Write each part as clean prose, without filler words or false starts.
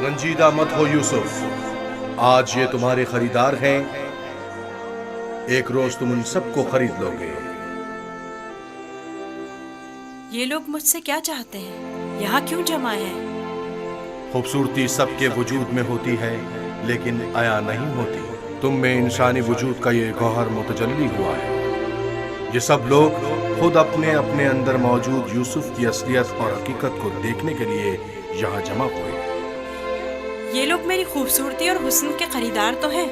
रंजीदा मत हो यूसुफ, आज ये तुम्हारे खरीदार हैं, एक रोज तुम उन सबको खरीद लोगे। ये लोग मुझसे क्या चाहते हैं? यहाँ क्यों जमा हैं? खूबसूरती सबके वजूद में होती है लेकिन आया नहीं होती। तुम में इंसानी वजूद का ये गौहर मुतजल्ली हुआ है। ये सब लोग खुद अपने अपने अंदर मौजूद यूसुफ की असलियत और हकीकत को देखने के लिए यहाँ जमा हुए। ये लोग मेरी खूबसूरती और हुस्न के खरीदार तो हैं,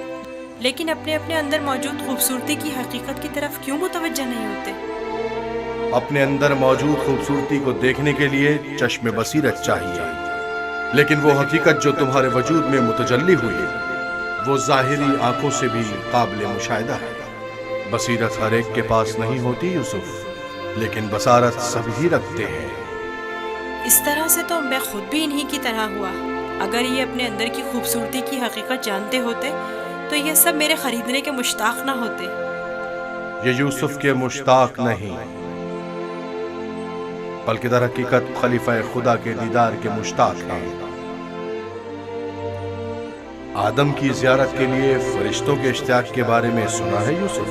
लेकिन अपने अपने अंदर मौजूद खूबसूरती की हकीकत की तरफ क्यों मुतवज्जह नहीं होते? अपने अंदर मौजूद खूबसूरती को देखने के लिए चश्मे बसीरत चाहिए, लेकिन वो हकीकत जो तुम्हारे वजूद में मुतजल्ली हुई वो जाहिरी आंखों से भी काबिल मुशाहिदा है। बसीरत हर एक के पास नहीं होती यूसुफ, लेकिन बसारत सभी रखते हैं। इस तरह से तो मैं खुद भी इन्हीं की तरह हुआ। अगर ये अपने अंदर की खूबसूरती की हकीकत जानते होते तो ये सब मेरे खरीदने के मुश्ताक ना होते। ये यूसुफ के मुश्ताक नहीं, बल्कि दर हकीकत खलीफा खुदा के दीदार के मुश्ताक हैं। आदम की ज़ियारत के लिए फरिश्तों के इश्तियाक के बारे में सुना है यूसुफ?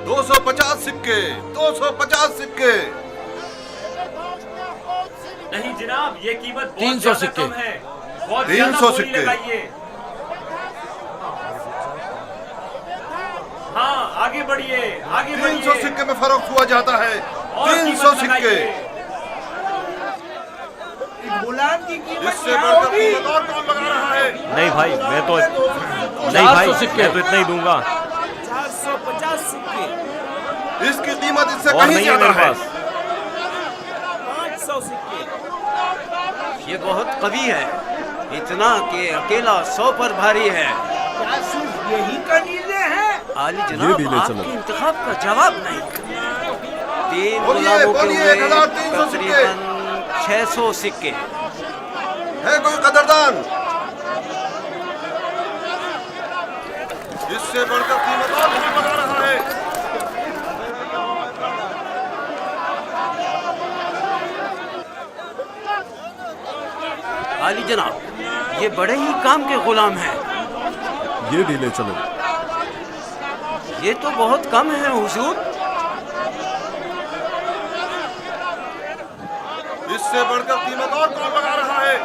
250 सिक्के, 250 सिक्के। नहीं जनाब, ये कीमत 300 सिक्के है। 300 सिक्के। हाँ, आगे बढ़िए, आगे 300 सिक्के में फरोख्त हुआ जाता है। 300 सिक्के। इससे बढ़कर कीमत और कौन लगा रहा है? नहीं भाई, मैं तो इतना ही दूंगा। 450 सिक्के। इसकी कीमत इससे और कहीं नहीं है ज्यादा मेरे है। पास। 500 सिक्के। ये बहुत कवि है, इतना कि अकेला 100 पर भारी है। क्या सिर्फ यही कनीज़े हैं? आली जनाब, आपके इंतखाब का जवाब नहीं। 3 बोलिए, गुलामों के बोलिए, हुए 1300 सिक्के। तकरीबन 600 सिक्के। है कोई कदरदान? इससे बढ़कर कीमत और कौन लगा रहा है? आली जनाब, ये बड़े ही काम के गुलाम हैं। ये ढीले चलो। ये तो बहुत कम है हुजूर। इससे बढ़कर कीमत और कौन लगा रहा है?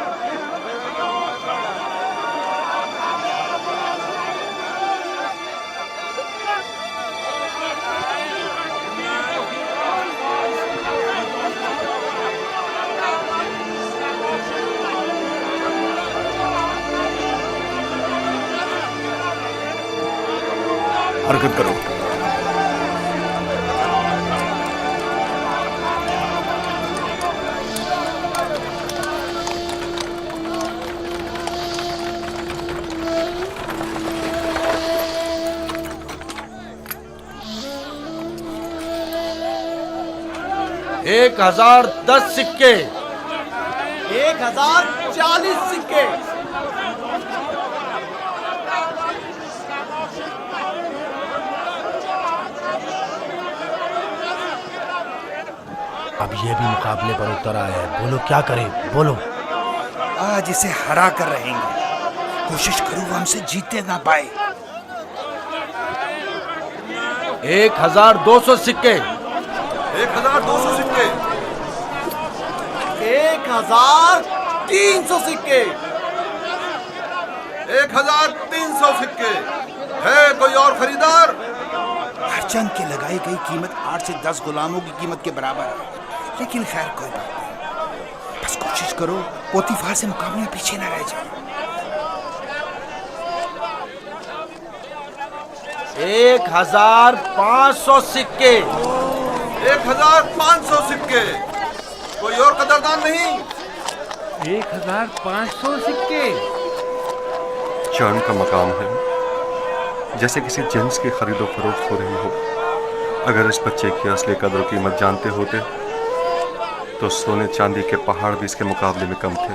हरकत करो। एक 1010 सिक्के। 1040 सिक्के। अब ये भी मुकाबले पर उतर आया है। बोलो क्या करें, बोलो। आज इसे हरा कर रहेंगे। कोशिश करूँ वो हमसे जीतने ना पाए। 1200 सिक्के। 1200 सिक्के। 1300 सिक्के। 1300 सिक्के। है कोई और खरीदार? हर जंग की लगाई गई कीमत 8 से 10 गुलामों की कीमत के बराबर है, लेकिन खैर कोई बात नहीं। बस कोशिश करो पोतीफार से मुकाबले में पीछे ना रह जाए। 1500 सिक्के। 1500 सिक्के। कोई और कदरदान नहीं? 1500 सिक्के। चांद का मकाम है, जैसे किसी जिन्स की खरीदो फरोख्त हो रही हो। अगर इस बच्चे की असली कदर कीमत जानते होते तो सोने चांदी के पहाड़ भी इसके मुकाबले में कम थे।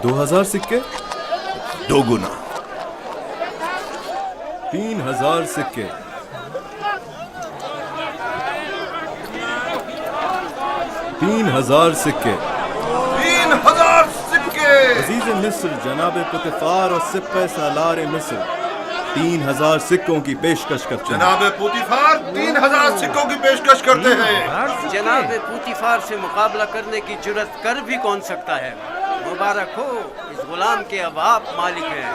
$2000 सिक्के। 2 गुना। 3000 सिक्के। 3000 सिक्के। 3000 सिक्के। अजीज मिस्र जनाब पुतिफार और सिप्पे सालार मिस्र 3000 सिक्कों की पेशकश करते हैं। जनाब पुतिफार 3000 सिक्कों की पेशकश करते हैं। जनाब पुतिफार से मुकाबला करने की जुर्रत कर भी कौन सकता है। मुबारक हो, इस गुलाम के अब आप मालिक हैं।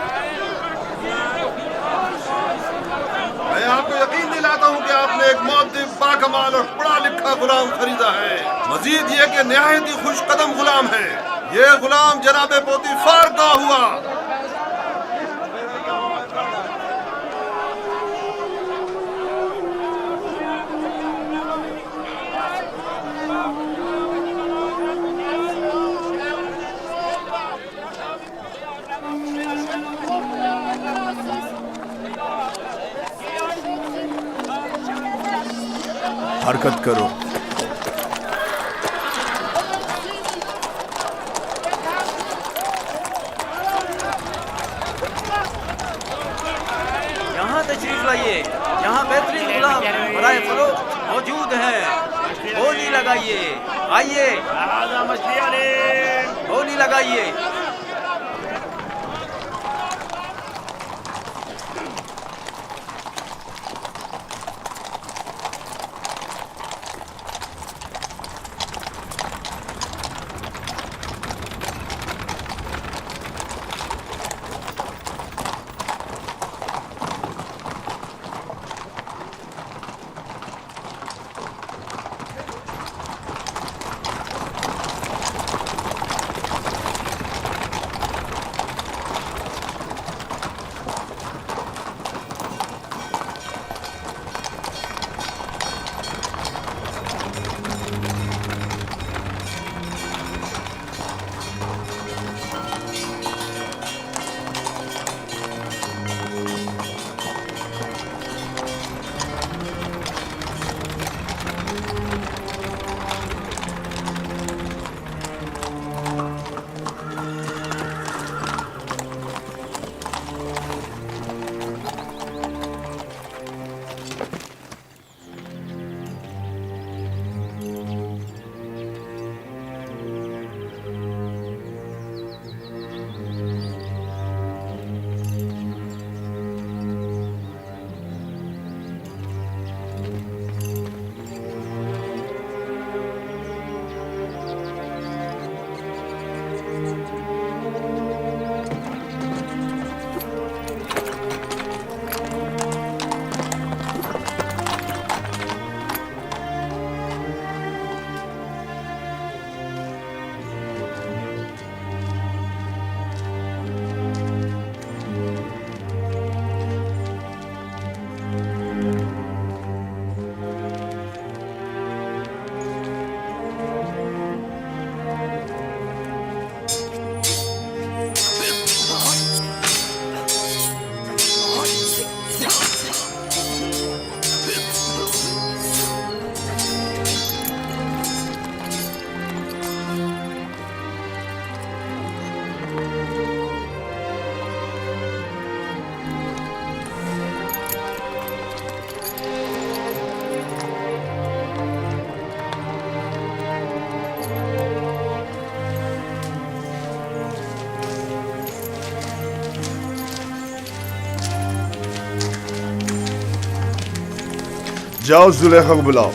मैं आपको यकीन दिलाता हूँ कि आपने एक मुअद्दिब, बाकमाल और पढ़ा लिखा गुलाम खरीदा है। मजीद ये कि निहायत ही खुश कदम गुलाम है। ये गुलाम जनाब पोतीफार का हुआ। हरकत करो। यहाँ तशरीफ लाइए, यहाँ बेहतरीन गुलाम बराए फरोख्त मौजूद हैं। बोली लगाइए, आइए बोली लगाइए। जाओ जुलेखा को बुलाओ।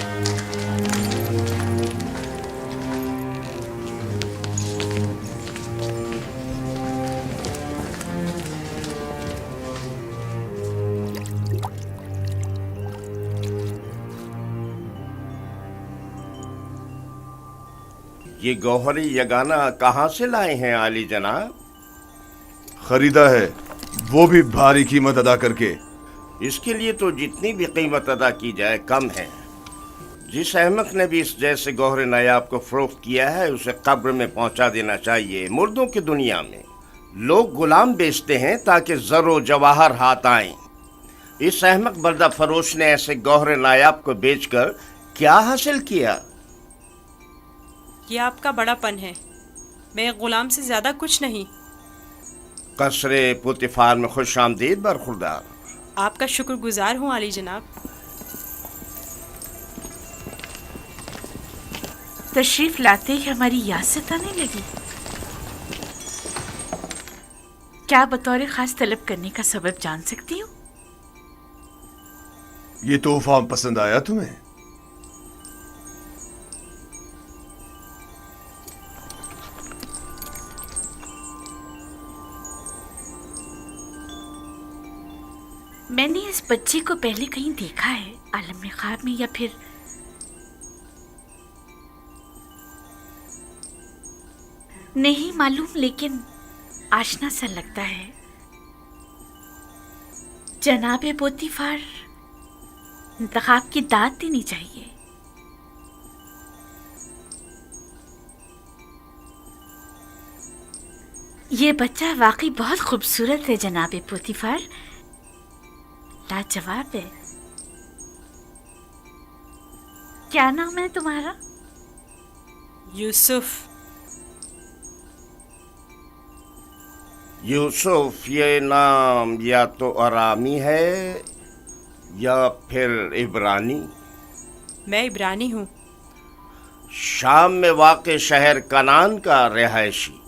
ये गौहरी यगाना कहाँ से लाए हैं आली जनाब? खरीदा है, वो भी भारी कीमत अदा करके। इसके लिए तो जितनी भी कीमत अदा की जाए कम है। जिस अहमक ने भी इस जैसे गौहर नायाब को फरोख्त किया है उसे कब्र में पहुंचा देना चाहिए। मुर्दों की दुनिया में लोग गुलाम बेचते हैं ताकि ज़रो जवाहर हाथ आए। इस अहमक बर्दा फरोश ने ऐसे गौहर नायाब को बेचकर क्या हासिल किया? ये आपका बड़ापन है, मैं गुलाम से ज्यादा कुछ नहीं। कसरे पुतिफार में खुश आमदीद बरखुरदार। आपका शुक्रगुजार हूँ आली जनाब। तशरीफ लाते ही हमारी याद सताने लगी। क्या बतौर खास तलब करने का सबब जान सकती हूँ? ये तोहफा पसंद आया तुम्हें? मैंने इस बच्चे को पहले कहीं देखा है, आलम में ख्वाब में या फिर नहीं मालूम, लेकिन आशना सा लगता है। जनाबे पोतीफार, इंतखाब की दाद देनी चाहिए। ये बच्चा वाकई बहुत खूबसूरत है जनाबे पोतीफार, लाजवाब है। क्या नाम है तुम्हारा? यूसुफ। यूसुफ ये नाम या तो अरामी है या फिर इब्रानी। मैं इब्रानी हूँ। शाम में वाक़े शहर कनान का रिहायशी।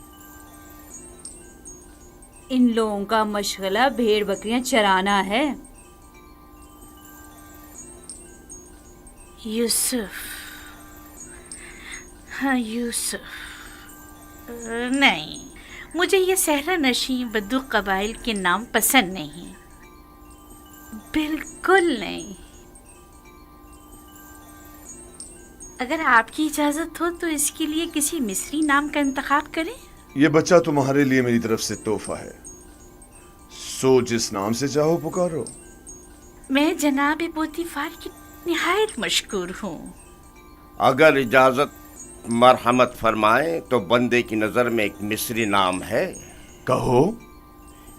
इन लोगों का मशगला भेड़ बकरियां चराना है। यूसुफ, हाँ यूसुफ। नहीं, मुझे ये सहरा नशी बद्दू कबाइल के नाम पसंद नहीं, बिल्कुल नहीं। अगर आपकी इजाजत हो तो इसके लिए किसी मिस्री नाम का इंतखाब करें। ये बच्चा तुम्हारे लिए मेरी तरफ से तोहफा है, सो जिस नाम से चाहो पुकारो। मैं जनाब पोतीफार की निहायत मशकूर हूँ। अगर इजाजत मरहमत फरमाए तो बंदे की नजर में एक मिस्री नाम है। कहो।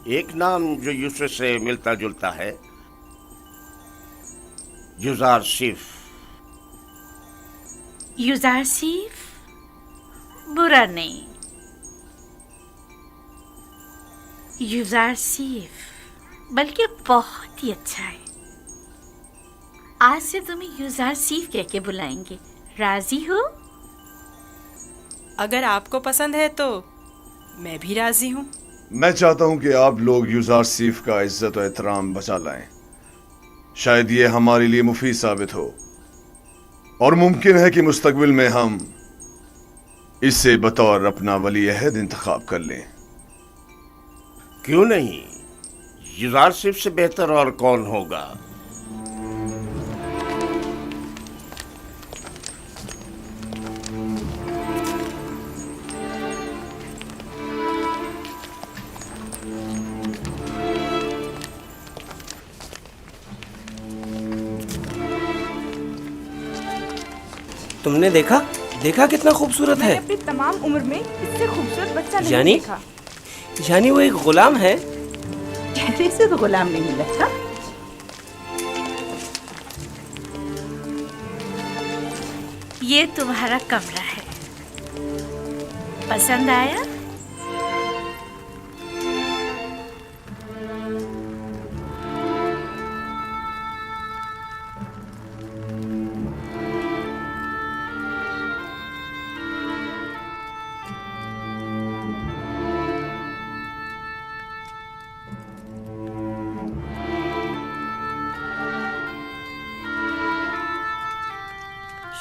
एक नाम जो यूसुफ से मिलता जुलता है, युजारसिफ। युजारसिफ बुरा नहीं, युजारसिफ बल्कि बहुत ही अच्छा है। आज से तुम्हें युजारसिफ कह के बुलाएंगे, राजी हो? अगर आपको पसंद है तो मैं भी राजी हूँ। मैं चाहता हूं कि आप लोग युजारसिफ का इज्जत और एहतराम बचा लाएं। शायद ये हमारे लिए मुफीद साबित हो और मुमकिन है कि मुस्तकबिल में हम इससे बतौर अपना वली अहद इंतखाब कर लें। क्यों नहीं, युजारसिफ से बेहतर और कौन होगा। तुमने देखा कितना खूबसूरत है। अपनी तमाम उम्र में इससे खूबसूरत बच्चा नहीं यानी देखा। यानी वो एक गुलाम है। चेहरे से तो गुलाम नहीं लगता। ये तुम्हारा कमरा है, पसंद आया?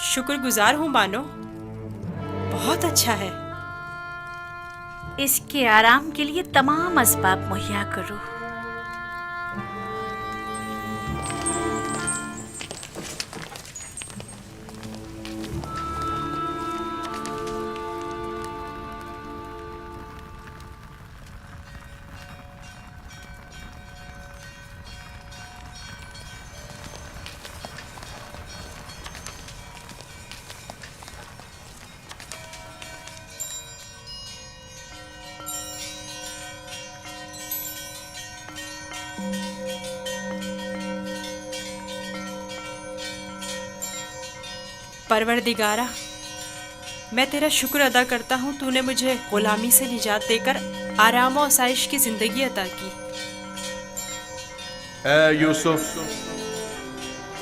शुक्रगुजार हूँ बानो, बहुत अच्छा है। इसके आराम के लिए तमाम असबाब मुहैया करो। परवरदिगारा, मैं तेरा शुक्र अदा करता हूँ, तूने मुझे गुलामी से निजात देकर आराम और आसाइश की जिंदगी अता की। ए यूसुफ,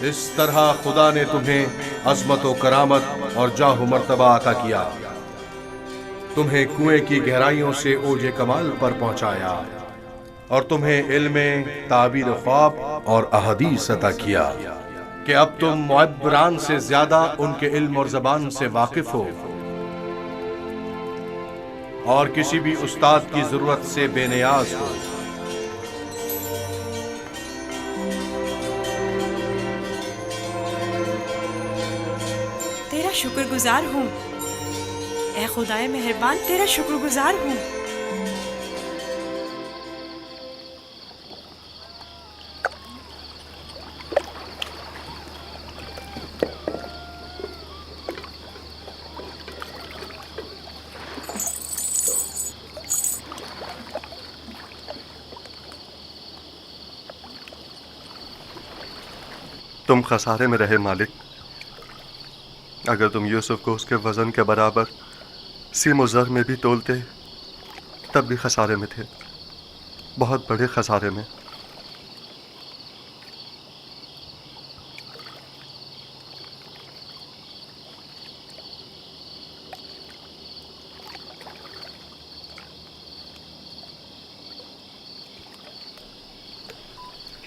इस तरह खुदा ने तुम्हें अज़मत व करामत और जाहो मर्तबा अता किया। तुम्हें कुएं की गहराइयों से ओजे कमाल पर पहुंचाया और तुम्हें इल्मे ताबीर ख्वाब और अहदीस अता किया कि अब तुम मुअब्बरान से ज्यादा उनके इल्म और जबान से वाकिफ हो और किसी भी उस्ताद की जरूरत से बेनियाज हो। तेरा शुक्रगुजार हूँ ए खुदाए मेहरबान, तेरा शुक्रगुजार हूँ। तुम खसारे में रहे मालिक। अगर तुम यूसुफ को उसके वजन के बराबर सीम ज़र में भी तोलते तब भी खसारे में थे, बहुत बड़े खसारे में।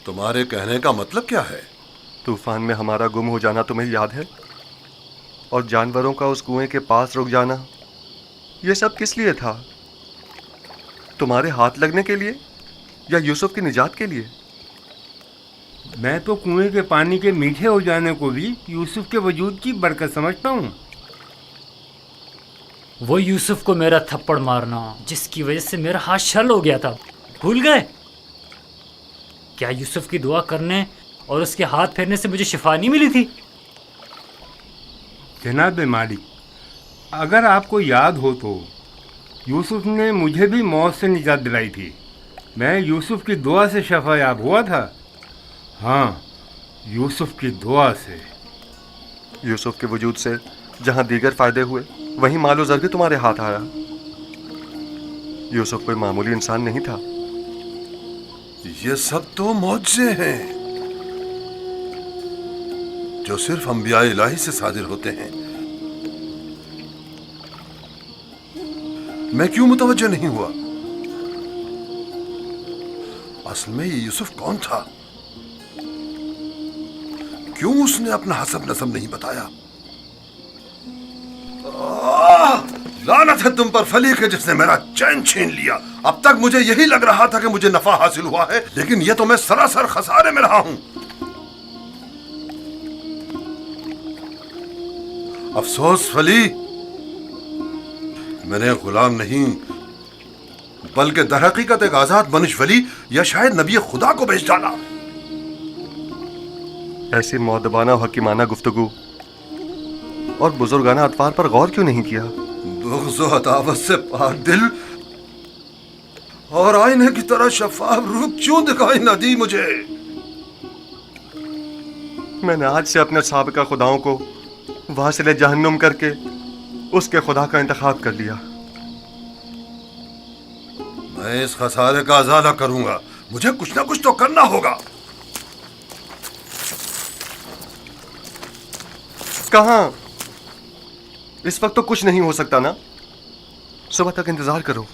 तुम्हारे कहने का मतलब क्या है? तूफान में हमारा गुम हो जाना तुम्हें याद है? और जानवरों का उस कुएं के पास रुक जाना, ये सब किस लिए था? तुम्हारे हाथ लगने के लिए या यूसुफ की निजात के लिए? मैं तो कुएं के पानी के मीठे हो जाने को भी यूसुफ के वजूद की बरकत समझता हूँ। वो यूसुफ को मेरा थप्पड़ मारना जिसकी वजह से मेरा हाथ छल हो गया था, भूल गए? क्या यूसुफ की दुआ करने और उसके हाथ फेरने से मुझे शिफा नहीं मिली थी? जनाब मालिक, अगर आपको याद हो तो यूसुफ ने मुझे भी मौत से निजात दिलाई थी। मैं यूसुफ की दुआ से शफायाब हुआ था। हाँ, यूसुफ की दुआ से। यूसुफ के वजूद से जहाँ दीगर फायदे हुए वहीं मालो ज़र भी तुम्हारे हाथ आया। यूसुफ कोई मामूली इंसान नहीं था। ये सब तो मौजज़े हैं जो सिर्फ अंबिया इलाही से सादिर होते हैं। मैं क्यों मुतवज्जो नहीं हुआ? असल में ये यूसुफ कौन था? क्यों उसने अपना हसब नसब नहीं बताया? लानत है तुम पर फली के जिसने मेरा चैन छीन लिया। अब तक मुझे यही लग रहा था कि मुझे नफा हासिल हुआ है, लेकिन यह तो मैं सरासर खसारे में रहा हूं। अफसोस फली, मैंने गुलाम नहीं बल्कि दरहकीकत एक आजाद मनुष्य वली या शायद नबी खुदा को बेच डाला। ऐसी मौदबाना और हकीमाना गुफ्तगू और बुजुर्गाना अतवार पर गौर क्यों नहीं किया? बुग़्ज़ व अदावत से पाक दिल और आईने की तरह शफाफ रूप क्यों दिखाई न दी मुझे? मैंने आज से अपने साबिका खुदाओं को वासिले जहन्नुम करके उसके खुदा का इंतखाब कर लिया। मैं इस खसारे का अज़ाला करूंगा। मुझे कुछ ना कुछ तो करना होगा। कहाँ? इस वक्त तो कुछ नहीं हो सकता ना। सुबह तक इंतजार करो।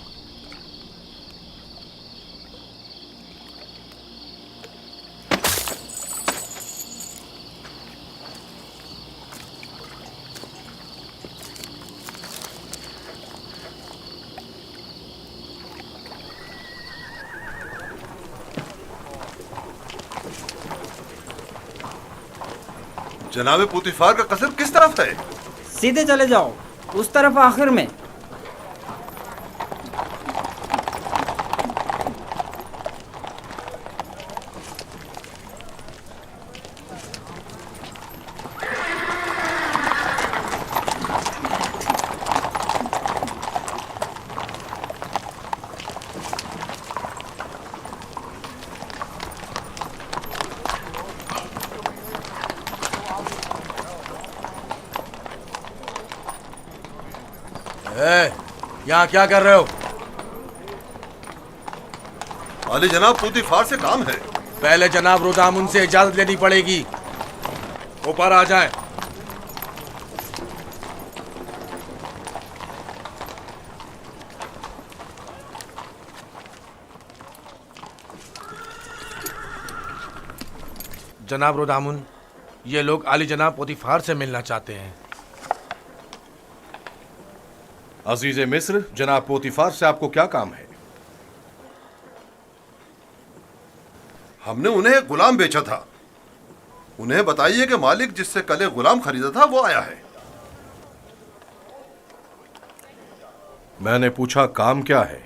जनाबे पुतिफार का कसर किस तरफ है? सीधे चले जाओ, उस तरफ आखिर में। यहाँ क्या कर रहे हो? अली जनाब, पुतिफार से काम है। पहले जनाब रुदामुन से इजाजत लेनी पड़ेगी। ऊपर आ जाए। जनाब रोदामुन, ये लोग आली जनाब पोतीफार से मिलना चाहते हैं। अजीज मिस्र, जनाब पोतीफार से आपको क्या काम है? हमने उन्हें एक गुलाम बेचा था। उन्हें बताइए कि मालिक जिससे कल एक गुलाम खरीदा था वो आया है। मैंने पूछा काम क्या है?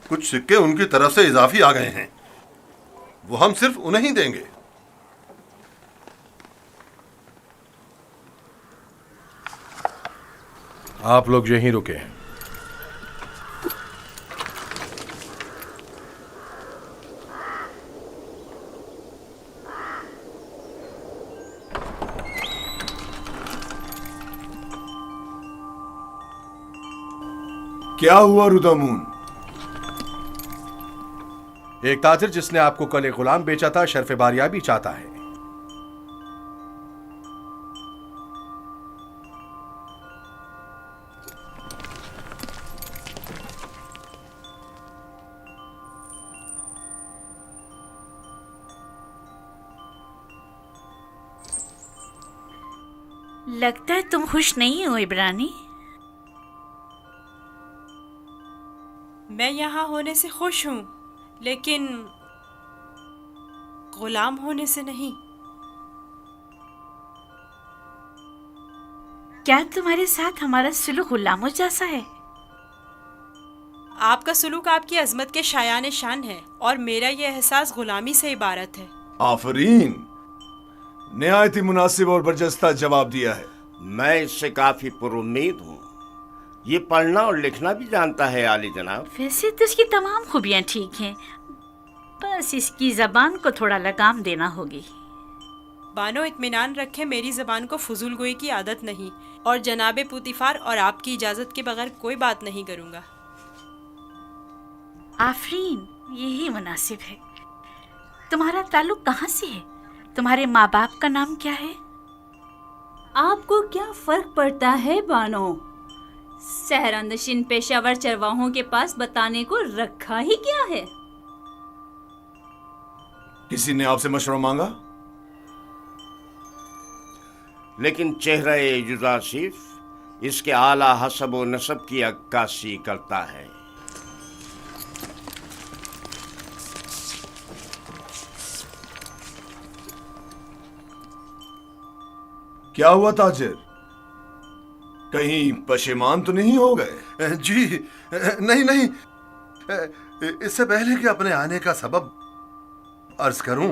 कुछ सिक्के उनकी तरफ से इजाफी आ गए हैं, वो हम सिर्फ उन्हें ही देंगे। आप लोग यहीं रुके। क्या हुआ रुदामुन? एक ताजिर जिसने आपको कल एक गुलाम बेचा था शर्फ बारियाबी चाहता है। लगता है तुम खुश नहीं हो इब्रानी। मैं यहाँ होने से खुश हूँ, लेकिन गुलाम होने से नहीं। क्या तुम्हारे साथ हमारा सुलूक गुलामों जैसा है? आपका सुलूक आपकी अजमत के शायान शान है और मेरा ये एहसास गुलामी से इबारत है। आफरीन, निहायत ही मुनासिब और बरजस्ता जवाब दिया है। मैं इससे काफी पुरुम्मीद हूँ। ये पढ़ना और लिखना भी जानता है आली जनाब। वैसे तो इसकी तमाम खूबियाँ ठीक हैं, बस इसकी जबान को थोड़ा लगाम देना होगी। बानो इत्मीनान रखे, मेरी जबान को फजूल गोई की आदत नहीं और जनाबे पुतिफार और आपकी इजाजत के बगैर कोई बात नहीं करूँगा। आफरीन, यही मुनासिब है। तुम्हारा ताल्लुक कहाँ से है? तुम्हारे माँ बाप का नाम क्या है? आपको क्या फर्क पड़ता है बानो? सहरानशीन पेशावर चरवाहों के पास बताने को रखा ही क्या है? किसी ने आपसे मशवरा मांगा? लेकिन चेहरा युजासिफ इसके आला हसब व नसब की अक्कासी करता है। क्या हुआ ताजिर? कहीं पशेमान तो नहीं हो गए? जी नहीं नहीं, इससे पहले कि अपने आने का सबब अर्ज करूं,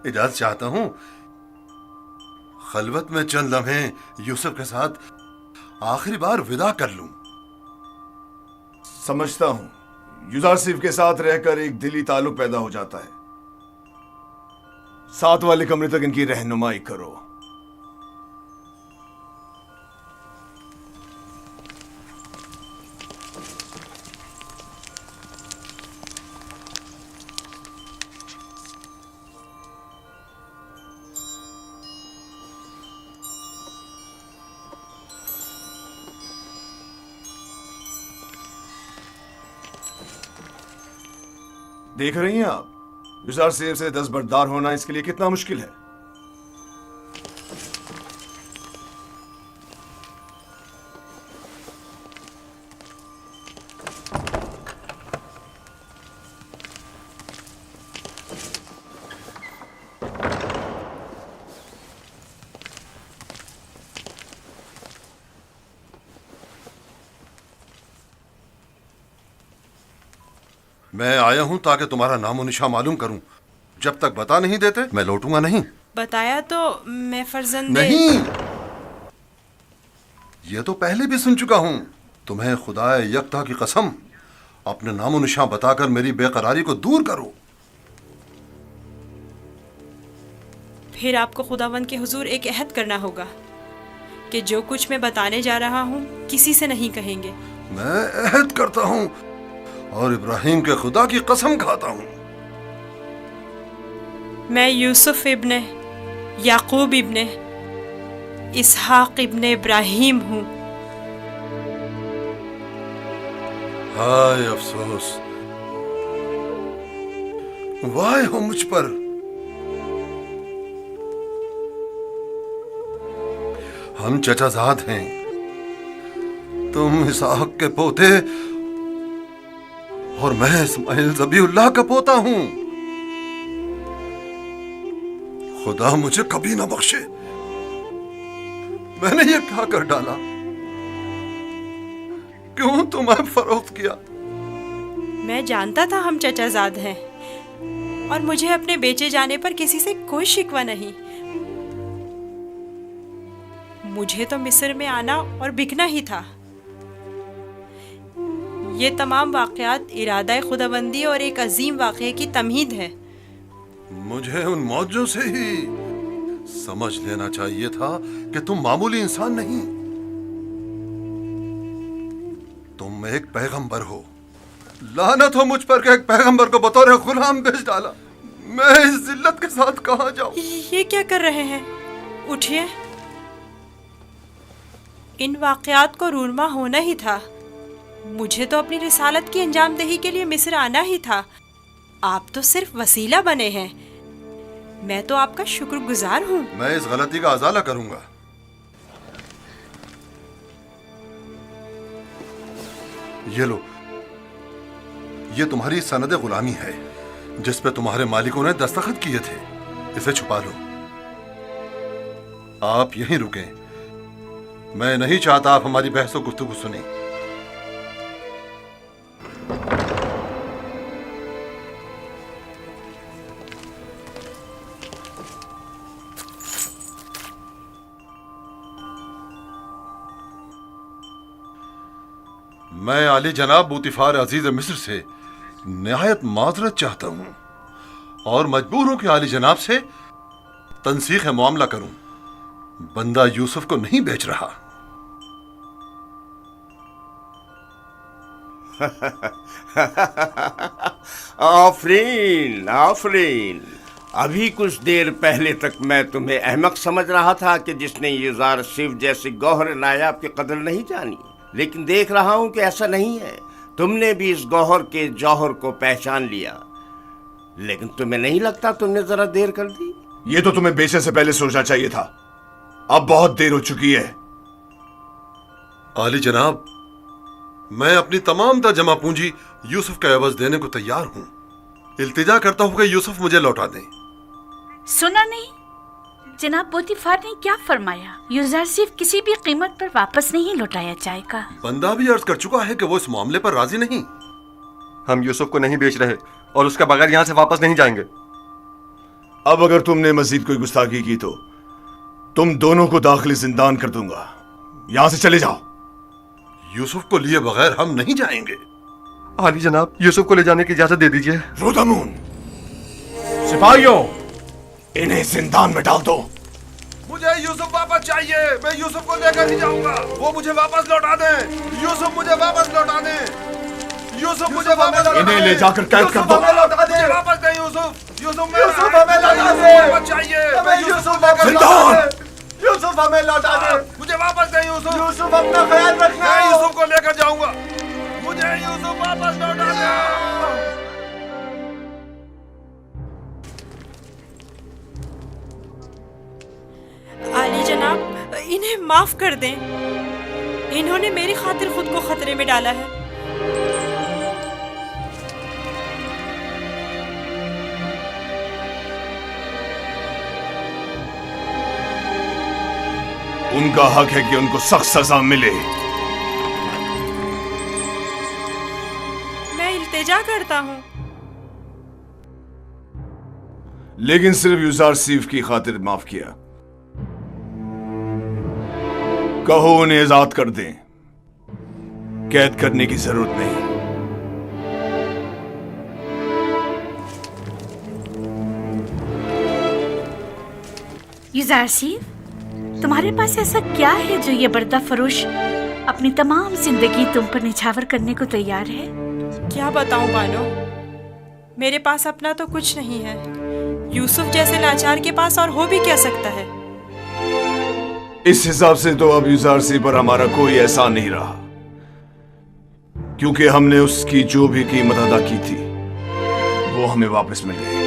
इजाजत चाहता हूं खलवत में चंद लम्हे यूसुफ के साथ आखिरी बार विदा कर लूं। समझता हूं, युजासिफ के साथ रहकर एक दिली ताल्लुक पैदा हो जाता है। साथ वाले कमरे तक इनकी रहनुमाई करो। देख रही हैं आप, युजासिफ से दस्तबरदार होना इसके लिए कितना मुश्किल है। मैं आया हूं ताकि तुम्हारा नामो निशा मालूम करूं। जब तक बता नहीं देते मैं लौटूंगा नहीं। बताया तो मैं फर्जंदे नहीं, ये तो पहले भी सुन चुका हूं। तुम्हें खुदा यकता की कसम, अपने नामो निशा बताकर मेरी बेकरारी को दूर करो। फिर आपको खुदावंद के हुजूर एक अहद करना होगा कि जो कुछ मैं बताने जा रहा हूँ किसी से नहीं कहेंगे। मैं अहद करता हूँ और इब्राहिम के खुदा की कसम खाता हूँ। मैं यूसुफ इब्ने याकूब इब्ने इसहाक इब्ने इब्राहिम हूँ। हाय अफसोस, वाह हो मुझ पर। हम चचाजाद हैं, तुम इसहाक के पोते और मैं इस्माइल ज़बीउल्लाह का पोता हूं। खुदा मुझे कभी ना बख्शे, मैंने ये क्या कर डाला? क्यों तुम्हें फरोख्त किया? मैं जानता था हम चचाजाद हैं और मुझे अपने बेचे जाने पर किसी से कोई शिकवा नहीं। मुझे तो मिस्र में आना और बिकना ही था। ये तमाम वाक़यात इरादा खुदाबंदी और एक अजीम वाक़े की तमहीद है। मुझे उन मौजों से ही समझ लेना चाहिए था कि तुम मामूली इंसान नहीं, तुम एक पैगंबर हो। लानत हो मुझ पर कि एक पैगंबर को बतौर गुलाम बेच डाला। मैं इस जिल्लत के साथ कहां जाऊं? ये क्या कर रहे हैं? उठिए। इन वाक़यात को रूरमा होना ही था। मुझे तो अपनी रिसालत की अंजामदही के लिए मिस्र आना ही था। आप तो सिर्फ वसीला बने हैं। मैं तो आपका शुक्रगुजार हूँ। मैं इस गलती का अज़ाला करूंगा। ये लो, ये तुम्हारी सनद गुलामी है जिस पे तुम्हारे मालिकों ने दस्तखत किए थे। इसे छुपा लो। आप यहीं रुकें। मैं नहीं चाहता आप हमारी बहस और गुफ्तगू सुने। मैं आली जनाब बूतिफार अजीज मिस्र से निहायत माजरत चाहता हूं और मजबूर हूं कि आली जनाब से तनसीख मामला करूं। बंदा यूसुफ को नहीं बेच रहा। आफरीन आफरीन। अभी कुछ देर पहले तक मैं तुम्हें अहमक समझ रहा था कि जिसने युजार सिर्फ जैसे गौहर नायाब की कदर नहीं जानी, लेकिन देख रहा हूं कि ऐसा नहीं है। तुमने भी इस गौहर के जौहर को पहचान लिया। लेकिन तुम्हें नहीं लगता तुमने जरा देर कर दी? ये तो तुम्हें बेचने से पहले सोचना चाहिए था। अब बहुत देर हो चुकी है। आली जनाब, मैं अपनी तमाम जमा पूंजी यूसुफ का एवज देने को तैयार हूं। इल्तिजा करता हूं कि यूसुफ मुझे लौटा दें। सुना नहीं जनाब पोतीफार ने क्या फरमाया? यूजर सिर्फ किसी भी कीमत पर वापस नहीं लौटाया जाएगा। बंदा भी अर्ज कर चुका है कि वो इस मामले पर राजी नहीं। हम यूसुफ को नहीं बेच रहे और उसके बगैर यहाँ से वापस नहीं जाएंगे। अब अगर तुमने मजीद कोई गुस्ताखी की तो तुम दोनों को दाखिली जिंदान कर दूंगा। यहां से चले जाओ। यूसुफ को लिए बगैर हम नहीं जाएंगे। आली जनाब, यूसुफ को ले जाने की इजाजत दे दीजिए। रोदामून, सिपाहियों, इन्हें जिंदान में डाल दो। मुझे यूसुफ वापस चाहिए। मैं यूसुफ को लेकर ही जाऊंगा। वो मुझे वापस लौटा दें। यूसुफ मुझे वापस लौटा दें। यूसुफ मुझे वापस, इन्हें ले जाकर कैद कर दो। मुझे वापस दें यूसुफ। यूसुफ हमें लौटा दें। वापस चाहिए। मैं यूसुफ लेकर जिंदान। यूसुफ हमें लौटा दें। मुझे वापस दें यूसुफ। यूसुफ अपना ख्याल रखना। मैं यूसुफ को लेकर जाऊंगा। मुझे यूसुफ वापस लौटा दें। आली जनाब, इन्हें माफ कर दें। इन्होंने मेरी खातिर खुद को खतरे में डाला है। उनका हक है कि उनको सख्त सजा मिले। मैं इल्तिजा करता हूँ। लेकिन सिर्फ युजार सीफ की खातिर माफ किया। कहो उन्हें आजाद कर दें। कैद करने की जरूरत नहीं। युजार सिफ, तुम्हारे पास ऐसा क्या है जो ये बर्दा फरोश अपनी तमाम जिंदगी तुम पर निछावर करने को तैयार है? क्या बताऊं बानो, मेरे पास अपना तो कुछ नहीं है। यूसुफ जैसे लाचार के पास और हो भी क्या सकता है? इस हिसाब से तो अब युजार सी पर हमारा कोई एहसान नहीं रहा, क्योंकि हमने उसकी जो भी कीमत अदा की थी वो हमें वापस मिल गए।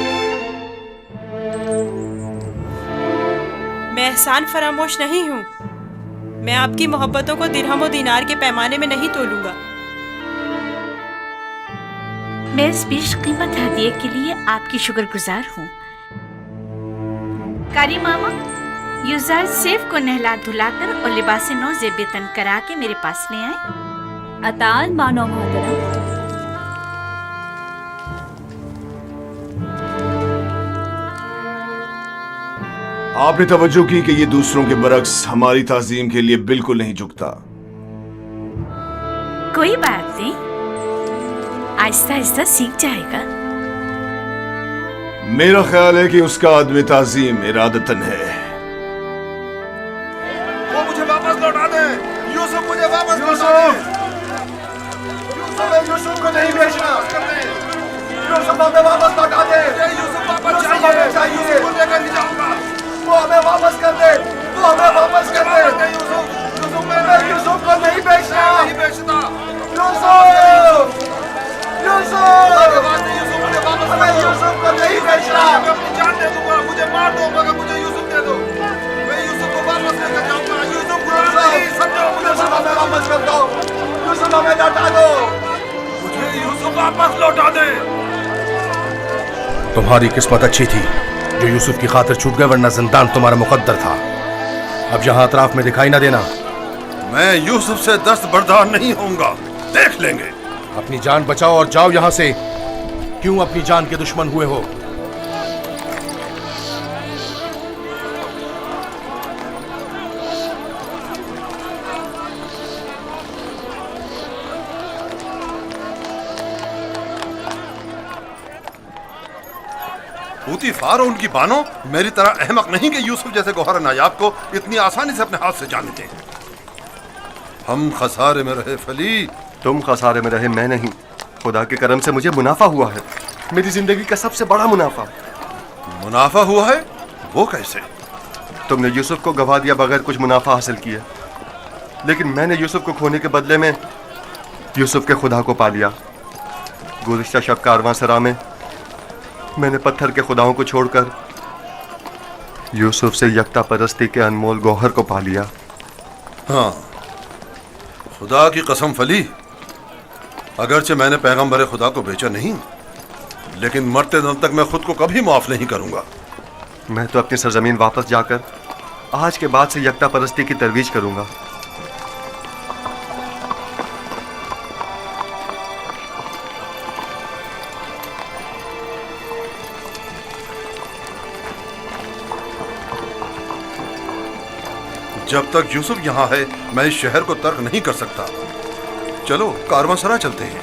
मैं एहसान फरामोश नहीं हूँ। मैं आपकी मोहब्बतों को दिरहम और दीनार के पैमाने में नहीं तोलूंगा। मैं इस बेशकीमत हदिये के लिए आपकी शुक्रगुजार हूँ। कारी मामा, यूज़र सेफ को नहला धुलाकर और लिबास नौ ज़ेबतन करा के मेरे पास ले आए। अतान मानो मोहतरम। आपने तवज्जो की कि ये दूसरों के बरक्स हमारी ताज़ीम के लिए बिल्कुल नहीं झुकता। कोई बात नहीं, आहिस्ता आहिस्ता सीख जाएगा। मेरा ख्याल है कि उसका आदमी ताज़ीम इरादतन है। वो मुझे वापस लौटा दे। यूसुफ मुझे वापस लौटा दे। यूसुफ को नहीं भेजना। यूसुफ हमें वापस लौटा दे। यूसुफ वापस चाहिए। यूसुफ को लेकर नहीं जाऊंगा। वो हमें वापस कर दे। वो हमें वापस कर दे। यूसुफ को नहीं बेचना। नहीं बेचता। यूसुफ मुझे वापस कर दो। यूसुफ को नहीं बेचना। मैं अपनी जान दे दूंगा। मुझे मार दो मगर मुझे यूसुफ दे दो। मैं यूसुफ को वापस लेकर जाऊंगा। यूसुफ गुलाम नहीं समझो। मुझे हमें वापस कर दो। यूसुफ हमें लौटा दो। मुझे यूसुफ वापस लौटा दे। तुम्हारी किस्मत अच्छी थी जो यूसुफ की खातिर छूट गए, वरना जिंदान तुम्हारा मुकद्दर था। अब यहाँ अतराफ में दिखाई ना देना। मैं यूसुफ से दस्तबरदार नहीं होऊंगा। देख लेंगे। अपनी जान बचाओ और जाओ यहाँ से। क्यों अपनी जान के दुश्मन हुए हो? पूतीफार और उनकी बानो मेरी तरह अहमक नहीं कि यूसुफ जैसे गौहर नायाब को इतनी आसानी से अपने हाथ से जाने दें। हम खसारे में रहे फली। तुम खसारे में रहे, मैं नहीं। खुदा के करम से मुझे मुनाफा हुआ है, मेरी जिंदगी का सबसे बड़ा मुनाफा। मुनाफा हुआ है? वो कैसे? तुमने यूसुफ को गवा दिया बगैर कुछ मुनाफा हासिल किया, लेकिन मैंने यूसुफ को खोने के बदले में यूसुफ के खुदा को पा लिया। गुज़िश्ता शब कारवां सरा में मैंने पत्थर के खुदाओं को छोड़कर यूसुफ से यकता परस्ती के अनमोल गौहर को पा लिया। हाँ, खुदा की कसम फली, अगरचे मैंने पैगंबर खुदा को बेचा नहीं, लेकिन मरते दम तक मैं खुद को कभी माफ नहीं करूंगा। मैं तो अपनी सरजमीन वापस जाकर आज के बाद से यकता परस्ती की तरवीज करूंगा। जब तक यूसुफ यहाँ है मैं इस शहर को तर्क नहीं कर सकता। चलो कारवांसरा चलते हैं।